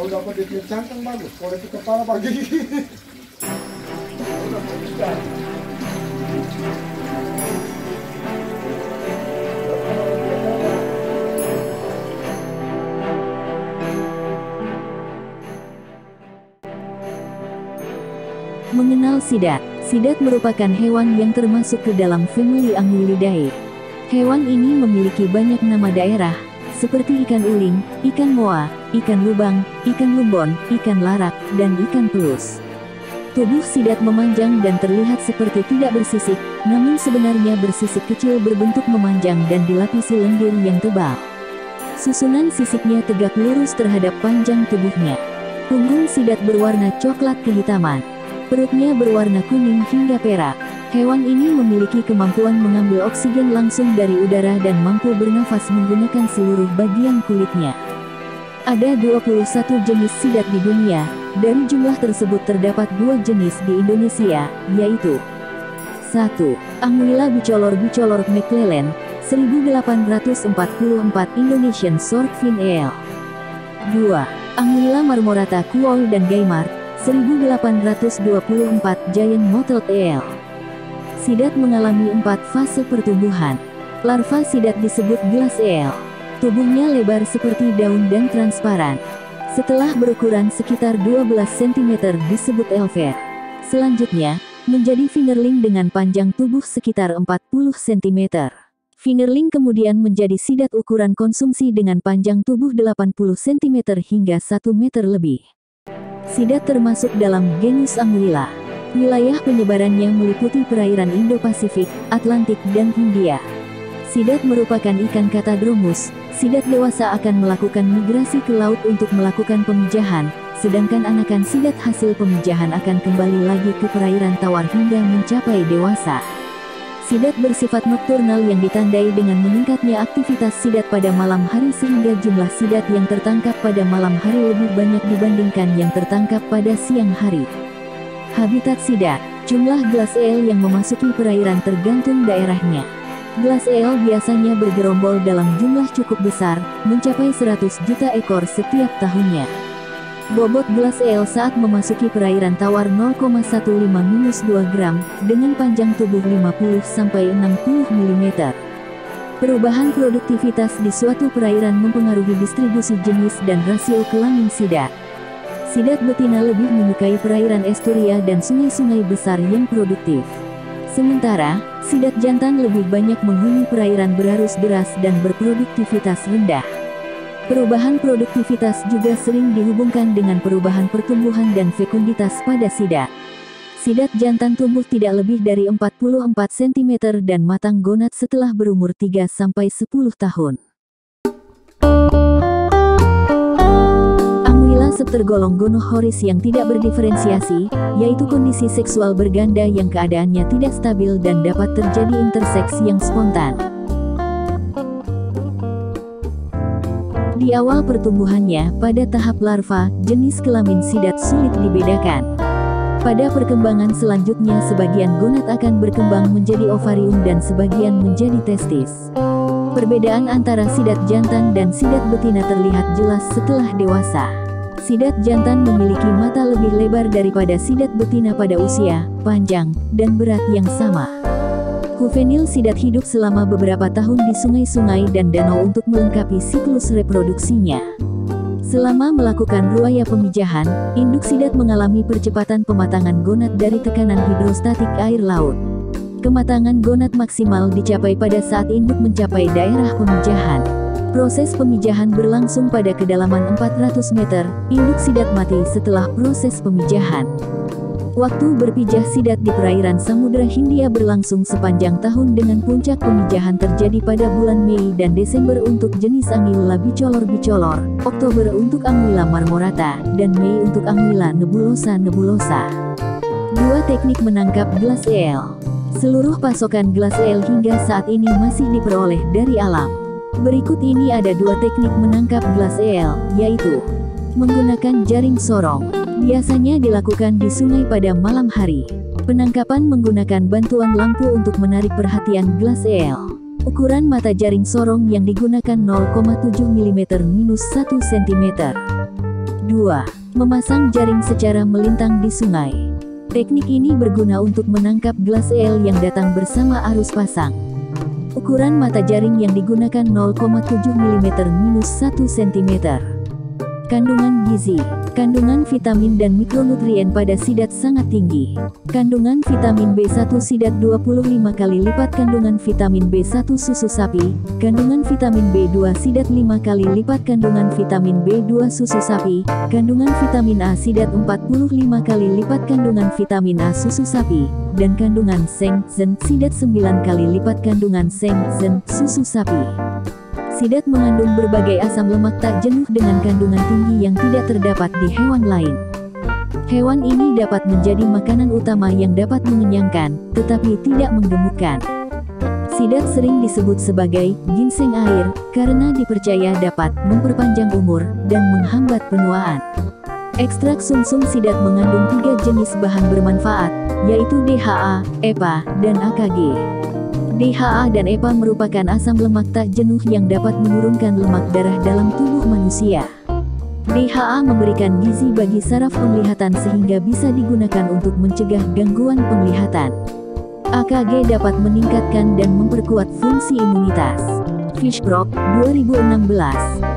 Kalau dapat di klip cangkang bagus, kalau di kepala bagi. Udah bisa. Mengenal sidat. Sidat merupakan hewan yang termasuk ke dalam famili Anguillidae. Hewan ini memiliki banyak nama daerah, seperti ikan uling, ikan moa, ikan lubang, ikan lumbon, ikan larak, dan ikan pelus. Tubuh sidat memanjang dan terlihat seperti tidak bersisik, namun sebenarnya bersisik kecil berbentuk memanjang dan dilapisi lendir yang tebal. Susunan sisiknya tegak lurus terhadap panjang tubuhnya. Punggung sidat berwarna coklat kehitaman. Perutnya berwarna kuning hingga perak. Hewan ini memiliki kemampuan mengambil oksigen langsung dari udara dan mampu bernafas menggunakan seluruh bagian kulitnya. Ada 21 jenis sidat di dunia. Dari jumlah tersebut terdapat 2 jenis di Indonesia, yaitu 1. Anguilla bicolor McClellan, 1844 Indonesian Swordfin EL. 2. Anguilla marmorata Kuol dan Gaimard, 1824 Giant Mottled EL. Sidat mengalami 4 fase pertumbuhan. Larva sidat disebut gelas EL. Tubuhnya lebar seperti daun dan transparan. Setelah berukuran sekitar 12 cm disebut elver. Selanjutnya, menjadi fingerling dengan panjang tubuh sekitar 40 cm. Fingerling kemudian menjadi sidat ukuran konsumsi dengan panjang tubuh 80 cm hingga 1 meter lebih. Sidat termasuk dalam genus Anguilla. Wilayah penyebarannya meliputi perairan Indo-Pasifik, Atlantik, dan Hindia. Sidat merupakan ikan Catadromus. Sidat dewasa akan melakukan migrasi ke laut untuk melakukan pemijahan, sedangkan anakan sidat hasil pemijahan akan kembali lagi ke perairan tawar hingga mencapai dewasa. Sidat bersifat nokturnal yang ditandai dengan meningkatnya aktivitas sidat pada malam hari sehingga jumlah sidat yang tertangkap pada malam hari lebih banyak dibandingkan yang tertangkap pada siang hari. Habitat sidat. Jumlah gelas eel yang memasuki perairan tergantung daerahnya. Gelas eel biasanya bergerombol dalam jumlah cukup besar, mencapai 100 juta ekor setiap tahunnya. Bobot gelas eel saat memasuki perairan tawar 0,15-2 gram, dengan panjang tubuh 50-60 mm. Perubahan produktivitas di suatu perairan mempengaruhi distribusi jenis dan rasio kelamin sidat. Sidat betina lebih menyukai perairan esturia dan sungai-sungai besar yang produktif. Sementara, sidat jantan lebih banyak menghuni perairan berarus deras dan berproduktivitas rendah. Perubahan produktivitas juga sering dihubungkan dengan perubahan pertumbuhan dan fekunditas pada sidat. Sidat jantan tumbuh tidak lebih dari 44 cm dan matang gonad setelah berumur 3-10 tahun. Anguilla subtergolong gonohoris yang tidak berdiferensiasi, yaitu kondisi seksual berganda yang keadaannya tidak stabil dan dapat terjadi interseks yang spontan. Di awal pertumbuhannya, pada tahap larva, jenis kelamin sidat sulit dibedakan. Pada perkembangan selanjutnya sebagian gonad akan berkembang menjadi ovarium dan sebagian menjadi testis. Perbedaan antara sidat jantan dan sidat betina terlihat jelas setelah dewasa. Sidat jantan memiliki mata lebih lebar daripada sidat betina pada usia, panjang, dan berat yang sama. Juvenil sidat hidup selama beberapa tahun di sungai-sungai dan danau untuk melengkapi siklus reproduksinya. Selama melakukan ruaya pemijahan, induk sidat mengalami percepatan pematangan gonad dari tekanan hidrostatik air laut. Kematangan gonad maksimal dicapai pada saat induk mencapai daerah pemijahan. Proses pemijahan berlangsung pada kedalaman 400 meter, induk sidat mati setelah proses pemijahan. Waktu berpijah sidat di perairan Samudra Hindia berlangsung sepanjang tahun dengan puncak pemijahan terjadi pada bulan Mei dan Desember untuk jenis Anguilla bicolor, Oktober untuk Anguilla marmorata, dan Mei untuk Anguilla nebulosa. 2 teknik menangkap gelas eel. Seluruh pasokan gelas eel hingga saat ini masih diperoleh dari alam. Berikut ini ada 2 teknik menangkap gelas eel, yaitu menggunakan jaring sorong. Biasanya dilakukan di sungai pada malam hari. Penangkapan menggunakan bantuan lampu untuk menarik perhatian gelas eel. Ukuran mata jaring sorong yang digunakan 0,7 mm-1 cm. 2. Memasang jaring secara melintang di sungai. Teknik ini berguna untuk menangkap gelas ale yang datang bersama arus pasang. Ukuran mata jaring yang digunakan 0,7 mm-1 cm. Kandungan gizi. Kandungan vitamin dan mikronutrien pada sidat sangat tinggi. Kandungan vitamin B1 sidat 25 kali lipat kandungan vitamin B1 susu sapi. Kandungan vitamin B2 sidat 5 kali lipat kandungan vitamin B2 susu sapi. Kandungan vitamin A sidat 45 kali lipat kandungan vitamin A susu sapi. Dan kandungan seng, zen, sidat 9 kali lipat kandungan seng, zen, susu sapi. Sidat mengandung berbagai asam lemak tak jenuh dengan kandungan tinggi yang tidak terdapat di hewan lain. Hewan ini dapat menjadi makanan utama yang dapat mengenyangkan, tetapi tidak menggemukkan. Sidat sering disebut sebagai ginseng air, karena dipercaya dapat memperpanjang umur dan menghambat penuaan. Ekstrak sumsum sidat mengandung 3 jenis bahan bermanfaat, yaitu DHA, EPA, dan AKG. DHA dan EPA merupakan asam lemak tak jenuh yang dapat menurunkan lemak darah dalam tubuh manusia. DHA memberikan gizi bagi saraf penglihatan sehingga bisa digunakan untuk mencegah gangguan penglihatan. AKG dapat meningkatkan dan memperkuat fungsi imunitas. Fishbrook, 2016.